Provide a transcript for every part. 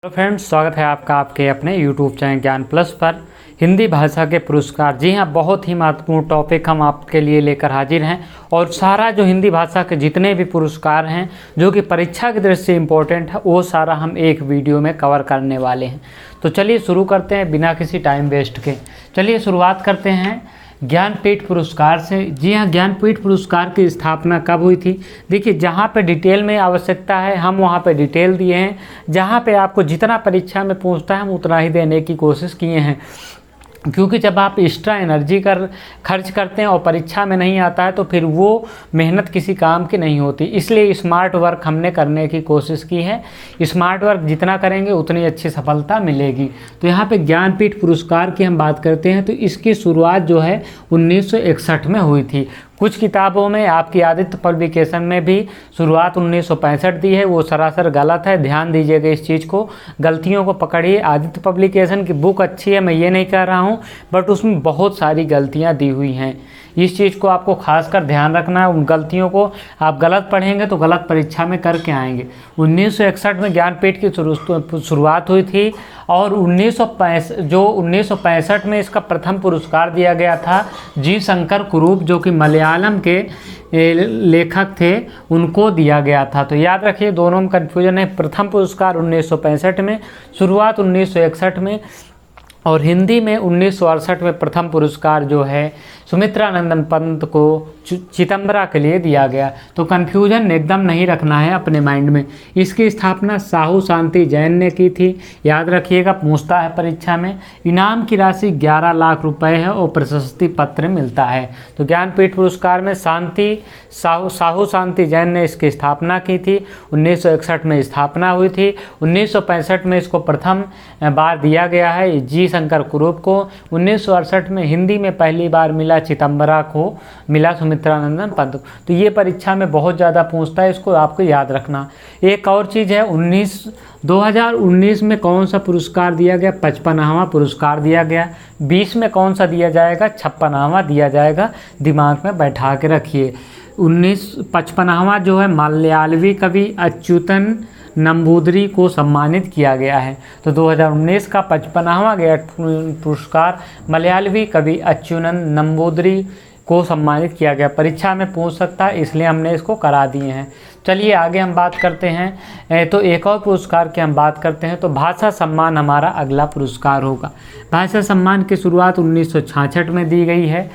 Hello friends, स्वागत है आपका आपके अपने यूट्यूब चैनल ज्ञान प्लस पर। हिंदी भाषा के पुरस्कार, जी हाँ, बहुत ही महत्वपूर्ण टॉपिक हम आपके लिए लेकर हाजिर हैं। और सारा जो हिंदी भाषा के जितने भी पुरस्कार हैं जो कि परीक्षा की दृष्टि से इम्पोर्टेंट है, वो सारा हम एक वीडियो में कवर करने वाले हैं। तो चलिए शुरू करते हैं बिना किसी टाइम वेस्ट के। चलिए शुरुआत करते हैं ज्ञानपीठ पुरस्कार से। जी हाँ, ज्ञानपीठ पुरस्कार की स्थापना कब हुई थी? देखिए, जहाँ पे डिटेल में आवश्यकता है हम वहाँ पे डिटेल दिए हैं। जहाँ पे आपको जितना परीक्षा में पूछता है हम उतना ही देने की कोशिश किए हैं, क्योंकि जब आप एक्स्ट्रा एनर्जी खर्च करते हैं और परीक्षा में नहीं आता है तो फिर वो मेहनत किसी काम की नहीं होती। इसलिए स्मार्ट वर्क हमने करने की कोशिश की है। स्मार्ट वर्क जितना करेंगे उतनी अच्छी सफलता मिलेगी। तो यहाँ पे ज्ञानपीठ पुरस्कार की हम बात करते हैं तो इसकी शुरुआत जो है 1961 में हुई थी। कुछ किताबों में आपकी आदित्य पब्लिकेशन में भी शुरुआत 1965 दी है, वो सरासर गलत है। ध्यान दीजिएगा इस चीज़ को, गलतियों को पकड़िए। आदित्य पब्लिकेशन की बुक अच्छी है, मैं ये नहीं कह रहा हूँ, बट उसमें बहुत सारी गलतियाँ दी हुई हैं। इस चीज़ को आपको खासकर ध्यान रखना है। उन गलतियों को आप गलत पढ़ेंगे तो गलत परीक्षा में करके आएंगे। 1961 में ज्ञानपीठ की शुरुआत हुई थी और 1965 में इसका प्रथम पुरस्कार दिया गया था जी शंकर कुरूप, जो कि मलयालम के लेखक थे, उनको दिया गया था। तो याद रखिए, दोनों में कन्फ्यूजन है। प्रथम पुरस्कार 1965 में, शुरुआत 1961 में, और हिंदी में 1968 में प्रथम पुरस्कार जो है सुमित्रानंदन पंत को चिदंबरा के लिए दिया गया। तो कन्फ्यूजन एकदम नहीं रखना है अपने माइंड में। इसकी स्थापना साहू शांति जैन ने की थी। याद रखिएगा, पूछता है परीक्षा में। इनाम की राशि 11 लाख रुपए है और प्रशस्ति पत्र मिलता है। तो ज्ञानपीठ पुरस्कार में साहू शांति जैन ने इसकी स्थापना की थी। 1961 में स्थापना हुई थी। 1965 में इसको प्रथम बार दिया गया है जी शंकर कुरूप को। 1968 में हिंदी में पहली बार मिला चिदंबरा को, मिला सुमित्रानंदन पंत को। तो ये परीक्षा में बहुत ज़्यादा पूछता है, इसको आपको याद रखना। एक और चीज़ है, 2019 में कौन सा पुरस्कार दिया गया? 55वां पुरस्कार दिया गया। 20 में कौन सा दिया जाएगा? 56वां दिया जाएगा। दिमाग में बैठा के रखिए। 55वां जो है मलयालवी कवि अच्युतन नंबूदरी को सम्मानित किया गया है। तो 2019 का 55वां पुरस्कार मलयालवी कवि अच्युतन नंबूदरी को सम्मानित किया गया। परीक्षा में पूछ सकता है, इसलिए हमने इसको करा दिए हैं। चलिए आगे हम बात करते हैं। तो एक और पुरस्कार की हम बात करते हैं तो भाषा सम्मान हमारा अगला पुरस्कार होगा। भाषा सम्मान की शुरुआत 1966 में दी गई है।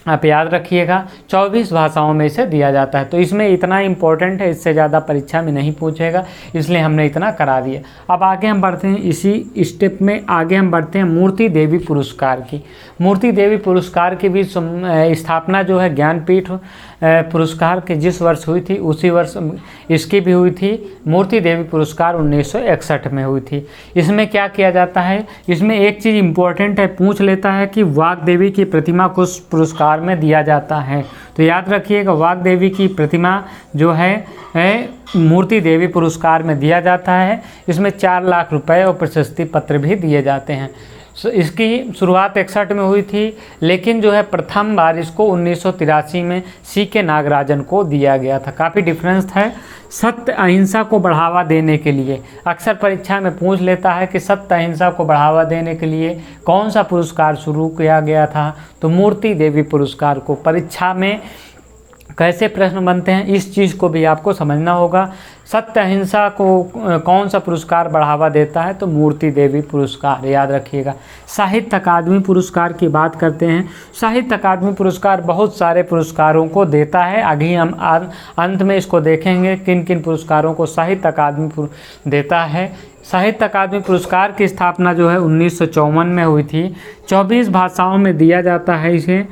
आप याद रखिएगा, 24 भाषाओं में इसे दिया जाता है। तो इसमें इतना इम्पोर्टेंट है, इससे ज़्यादा परीक्षा में नहीं पूछेगा, इसलिए हमने इतना करा दिया। अब आगे हम बढ़ते हैं, इसी स्टेप में आगे हम बढ़ते हैं मूर्ति देवी पुरस्कार की। मूर्ति देवी पुरस्कार की भी स्थापना जो है ज्ञानपीठ पुरस्कार के जिस वर्ष हुई थी उसी वर्ष इसकी भी हुई थी। मूर्ति देवी पुरस्कार 1961 में हुई थी। इसमें क्या किया जाता है? इसमें एक चीज़ इम्पोर्टेंट है, पूछ लेता है कि वाग्देवी की प्रतिमा को पुरस्कार में दिया जाता है। तो याद रखिएगा, वाग्देवी की प्रतिमा जो है मूर्ति देवी पुरस्कार में दिया जाता है। इसमें 4 लाख रुपए और प्रशस्ति पत्र भी दिए जाते हैं। इसकी शुरुआत 61 में हुई थी, लेकिन जो है प्रथम बार इसको 1983 में C.K. नागराजन को दिया गया था। काफ़ी डिफरेंस है। सत्य अहिंसा को बढ़ावा देने के लिए अक्सर परीक्षा में पूछ लेता है कि सत्य अहिंसा को बढ़ावा देने के लिए कौन सा पुरस्कार शुरू किया गया था? तो मूर्ति देवी पुरस्कार को। परीक्षा में कैसे प्रश्न बनते हैं इस चीज़ को भी आपको समझना होगा। सत्य अहिंसा को कौन सा पुरस्कार बढ़ावा देता है? तो मूर्ति देवी पुरस्कार, याद रखिएगा। साहित्य अकादमी पुरस्कार की बात करते हैं। साहित्य अकादमी पुरस्कार बहुत सारे पुरस्कारों को देता है। आगे हम अंत में इसको देखेंगे किन किन पुरस्कारों को साहित्य अकादमी देता है। साहित्य अकादमी पुरस्कार की स्थापना जो है 1954 में हुई थी। 24 भाषाओं में दिया जाता है इसे।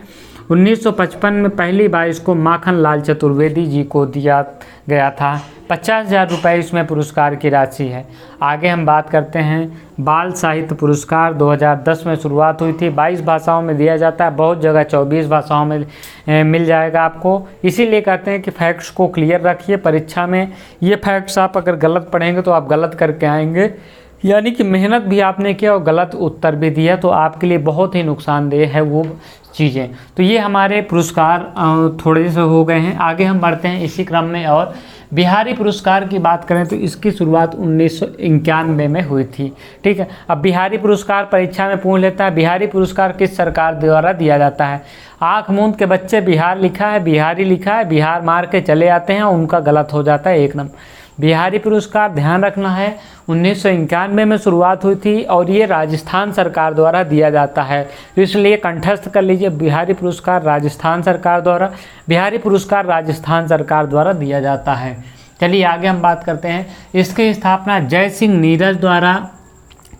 1955 में पहली बार इसको माखन लाल चतुर्वेदी जी को दिया गया था। 50,000 रुपये इसमें पुरस्कार की राशि है। आगे हम बात करते हैं बाल साहित्य पुरस्कार। 2010 में शुरुआत हुई थी। 22 भाषाओं में दिया जाता है, बहुत जगह 24 भाषाओं में मिल जाएगा आपको। इसीलिए कहते हैं कि फैक्ट्स को क्लियर रखिए। परीक्षा में ये फैक्ट्स आप अगर गलत पढ़ेंगे तो आप गलत करके आएंगे, यानी कि मेहनत भी आपने किया और गलत उत्तर भी दिया, तो आपके लिए बहुत ही नुकसानदेह है वो चीज़ें। तो ये हमारे पुरस्कार थोड़े से हो गए हैं। आगे हम बढ़ते हैं इसी क्रम में और बिहारी पुरस्कार की बात करें तो इसकी शुरुआत 1991 में हुई थी। ठीक है, अब बिहारी पुरस्कार परीक्षा में पूछ लेता है, बिहारी पुरस्कार किस सरकार द्वारा दिया जाता है। आँख मूंद के बच्चे बिहार लिखा है, बिहारी लिखा है, बिहार मार के चले आते हैं, उनका गलत हो जाता है 1 नंबर। बिहारी पुरस्कार ध्यान रखना है 1991 में शुरुआत हुई थी और ये राजस्थान सरकार द्वारा दिया जाता है, तो इसलिए कंठस्थ कर लीजिए, बिहारी पुरस्कार राजस्थान सरकार द्वारा, बिहारी पुरस्कार राजस्थान सरकार द्वारा दिया जाता है। चलिए आगे हम बात करते हैं। इसकी स्थापना जय सिंह नीरज द्वारा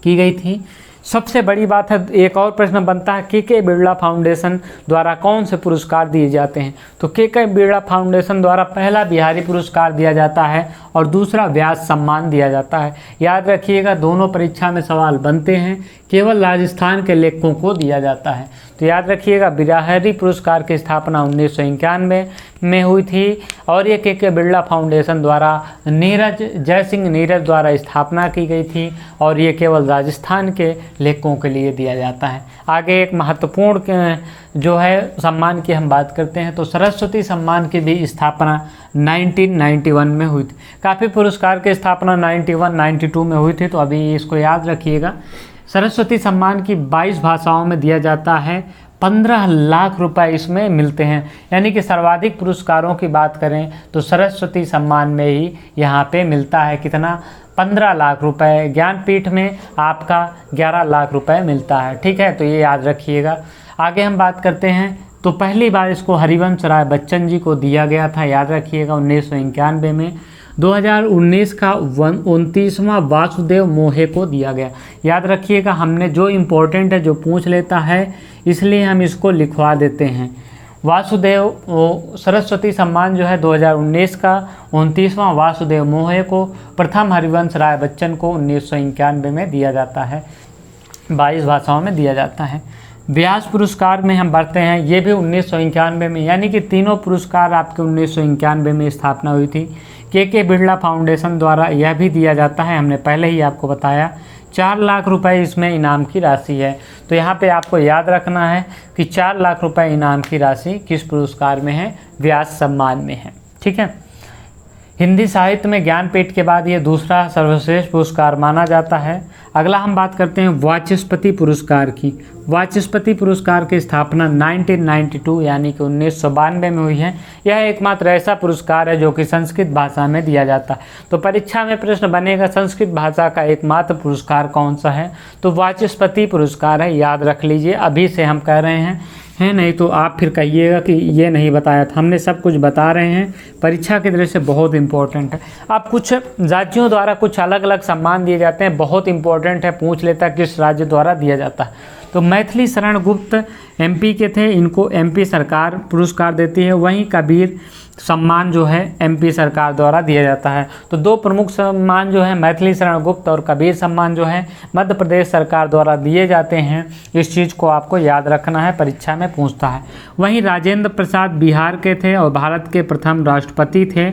की गई थी। सबसे बड़ी बात है, एक और प्रश्न बनता है के बिरला फाउंडेशन द्वारा कौन से पुरस्कार दिए जाते हैं। तो के बिरला फाउंडेशन द्वारा पहला बिहारी पुरस्कार दिया जाता है और दूसरा व्यास सम्मान दिया जाता है। याद रखिएगा, दोनों परीक्षा में सवाल बनते हैं, केवल राजस्थान के लेखकों को दिया जाता है। तो याद रखिएगा, बिहारी पुरस्कार की स्थापना 1991 में हुई थी और ये के बिरला फाउंडेशन द्वारा जय सिंह नीरज द्वारा स्थापना की गई थी और ये केवल राजस्थान के लेखकों के लिए दिया जाता है। आगे एक महत्वपूर्ण जो है सम्मान की हम बात करते हैं, तो सरस्वती सम्मान की भी स्थापना 1991 में हुई थी। काफ़ी पुरस्कार की स्थापना 91-92 में हुई थी, तो अभी इसको याद रखिएगा। सरस्वती सम्मान की 22 भाषाओं में दिया जाता है, 15 लाख रुपए इसमें मिलते हैं। यानी कि सर्वाधिक पुरस्कारों की बात करें तो सरस्वती सम्मान में ही यहाँ पे मिलता है कितना, 15 लाख रुपए। ज्ञानपीठ में आपका 11 लाख रुपए मिलता है। ठीक है, तो ये याद रखिएगा। आगे हम बात करते हैं, तो पहली बार इसको हरिवंश राय बच्चन जी को दिया गया था, याद रखिएगा 1991 में। 2019 का 29वां वासुदेव मोहे को दिया गया। याद रखिएगा, हमने जो इम्पोर्टेंट है जो पूछ लेता है इसलिए हम इसको लिखवा देते हैं। वासुदेव सरस्वती सम्मान जो है 2019 का 29वां वासुदेव मोहे को, प्रथम हरिवंश राय बच्चन को 1991 में दिया जाता है, 22 भाषाओं में दिया जाता है। व्यास पुरस्कार में हम बढ़ते हैं, ये भी 1991 में, यानी कि तीनों पुरस्कार आपके 1991 में स्थापना हुई थी। के बिरला फाउंडेशन द्वारा यह भी दिया जाता है, हमने पहले ही आपको बताया। 4 लाख रुपए इसमें इनाम की राशि है। तो यहाँ पे आपको याद रखना है कि 4 लाख रुपए इनाम की राशि किस पुरस्कार में है, व्यास सम्मान में है। ठीक है, हिंदी साहित्य में ज्ञानपीठ के बाद ये दूसरा सर्वश्रेष्ठ पुरस्कार माना जाता है। अगला हम बात करते हैं वाचस्पति पुरस्कार की। वाचस्पति पुरस्कार की स्थापना 1992 यानी कि 1992 में हुई है। यह एकमात्र ऐसा पुरस्कार है जो कि संस्कृत भाषा में दिया जाता है। तो परीक्षा में प्रश्न बनेगा संस्कृत भाषा का एकमात्र पुरस्कार कौन सा है, तो वाचस्पति पुरस्कार है, याद रख लीजिए। अभी से हम कह रहे हैं, नहीं तो आप फिर कहिएगा कि ये नहीं बताया था, हमने सब कुछ बता रहे हैं, परीक्षा की दृष्टि से बहुत इंपॉर्टेंट है। अब कुछ राज्यों द्वारा कुछ अलग अलग सम्मान दिए जाते हैं, बहुत इंपॉर्टेंट है, पूछ लेता किस राज्य द्वारा दिया जाता है। तो मैथिली शरण गुप्त एमपी के थे, इनको एमपी सरकार पुरस्कार देती है। वहीं कबीर सम्मान जो है एमपी सरकार द्वारा दिया जाता है। तो दो प्रमुख सम्मान जो है मैथिली शरण गुप्त और कबीर सम्मान जो है मध्य प्रदेश सरकार द्वारा दिए जाते हैं। इस चीज़ को आपको याद रखना है, परीक्षा में पूछता है। वहीं राजेंद्र प्रसाद बिहार के थे और भारत के प्रथम राष्ट्रपति थे।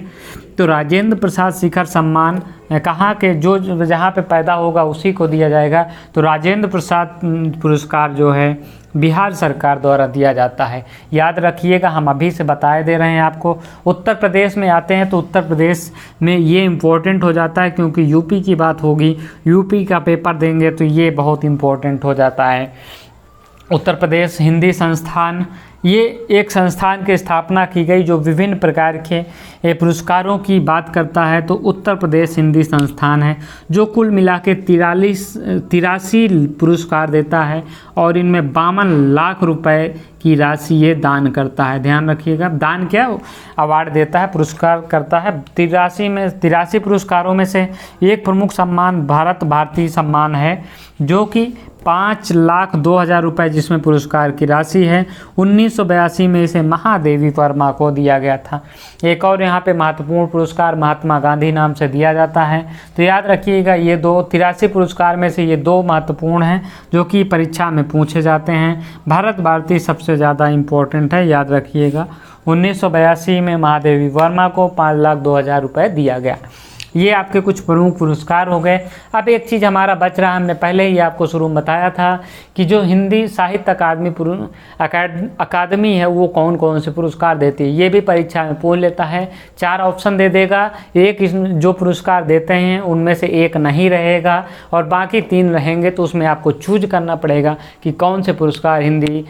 तो राजेंद्र प्रसाद शिखर सम्मान कहाँ के, जो जहाँ पे पैदा होगा उसी को दिया जाएगा। तो राजेंद्र प्रसाद पुरस्कार जो है बिहार सरकार द्वारा दिया जाता है, याद रखिएगा। हम अभी से बताए दे रहे हैं आपको। उत्तर प्रदेश में आते हैं तो उत्तर प्रदेश में ये इम्पोर्टेंट हो जाता है क्योंकि यूपी की बात होगी, यूपी का पेपर देंगे तो ये बहुत इम्पोर्टेंट हो जाता है। उत्तर प्रदेश हिंदी संस्थान, ये एक संस्थान की स्थापना की गई जो विभिन्न प्रकार के पुरस्कारों की बात करता है। तो उत्तर प्रदेश हिंदी संस्थान है जो कुल मिला के 83 पुरस्कार देता है और इनमें 52 लाख रुपए की राशि ये दान करता है। ध्यान रखिएगा, दान क्या अवार्ड देता है, पुरस्कार करता है। 83 पुरस्कारों में से एक प्रमुख सम्मान भारत भारती सम्मान है जो कि 5,02,000 रुपये जिसमें पुरस्कार की राशि है। 1982 में इसे महादेवी वर्मा को दिया गया था। एक और यहाँ पे महत्वपूर्ण पुरस्कार महात्मा गांधी नाम से दिया जाता है। तो याद रखिएगा, ये 83 पुरस्कार में से ये 2 महत्वपूर्ण हैं जो कि परीक्षा में पूछे जाते हैं। भारत भारती सबसे ज़्यादा इम्पोर्टेंट है, याद रखिएगा। 1982 में महादेवी वर्मा को 5,02,000 रुपये दिया गया। ये आपके कुछ प्रमुख पुरस्कार हो गए। अब एक चीज़ हमारा बच रहा, हमने पहले ही आपको शुरू में बताया था कि जो हिंदी साहित्य अकादमी है वो कौन कौन से पुरस्कार देती है। ये भी परीक्षा में पूछ लेता है, 4 ऑप्शन दे देगा, एक जो पुरस्कार देते हैं उनमें से एक नहीं रहेगा और बाकी 3 रहेंगे, तो उसमें आपको चूज करना पड़ेगा कि कौन से पुरस्कार हिंदी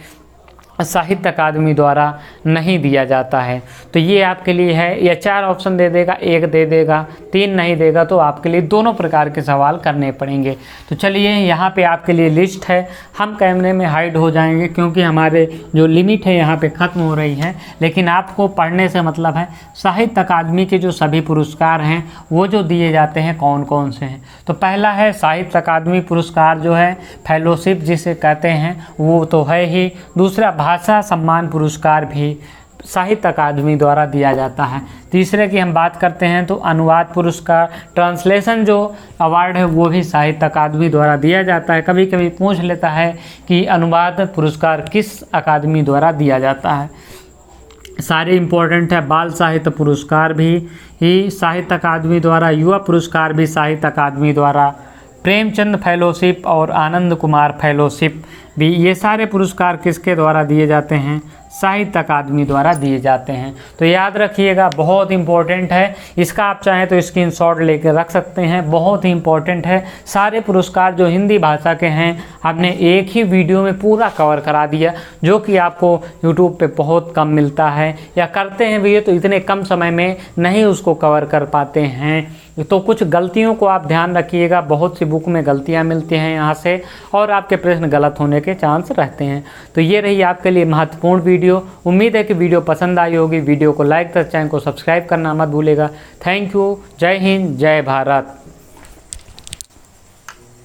साहित्य अकादमी द्वारा नहीं दिया जाता है। तो ये आपके लिए है, या 4 ऑप्शन दे देगा, 1 दे देगा, 3 नहीं देगा, तो आपके लिए दोनों प्रकार के सवाल करने पड़ेंगे। तो चलिए यहाँ पे आपके लिए लिस्ट है, हम कैमरे में हाइड हो जाएंगे क्योंकि हमारे जो लिमिट है यहाँ पे ख़त्म हो रही है, लेकिन आपको पढ़ने से मतलब है साहित्य अकादमी के जो सभी पुरस्कार हैं वो जो दिए जाते हैं कौन कौन से हैं। तो पहला है साहित्य अकादमी पुरस्कार जो है फेलोशिप जिसे कहते हैं वो तो है ही। दूसरा भाषा सम्मान पुरस्कार भी साहित्य अकादमी द्वारा दिया जाता है। तीसरे की हम बात करते हैं तो अनुवाद पुरस्कार, ट्रांसलेशन जो अवार्ड है वो भी साहित्य अकादमी द्वारा दिया जाता है। कभी कभी पूछ लेता है कि अनुवाद पुरस्कार किस अकादमी द्वारा दिया जाता है, सारे इम्पोर्टेंट है। बाल साहित्य पुरस्कार भी ही साहित्य अकादमी द्वारा, युवा पुरस्कार भी साहित्य अकादमी द्वारा, प्रेमचंद फेलोशिप और आनंद कुमार फेलोशिप भी, ये सारे पुरस्कार किसके द्वारा दिए जाते हैं, साहित्य अकादमी द्वारा दिए जाते हैं। तो याद रखिएगा, बहुत इंपॉर्टेंट है, इसका आप चाहें तो स्क्रीनशॉट लेकर रख सकते हैं, बहुत ही इंपॉर्टेंट है। सारे पुरस्कार जो हिंदी भाषा के हैं हमने एक ही वीडियो में पूरा कवर करा दिया, जो कि आपको यूट्यूब पे बहुत कम मिलता है, या करते हैं भी तो इतने कम समय में नहीं उसको कवर कर पाते हैं। तो कुछ गलतियों को आप ध्यान रखिएगा, बहुत सी बुक में गलतियां मिलती हैं यहाँ से और आपके प्रश्न गलत होने के चांस रहते हैं। तो ये रही आपके लिए महत्वपूर्ण वीडियो। उम्मीद है कि वीडियो पसंद आई होगी। वीडियो को लाइक कर, चैनल को सब्सक्राइब करना मत भूलेगा। Thank you. जय हिंद, जय भारत।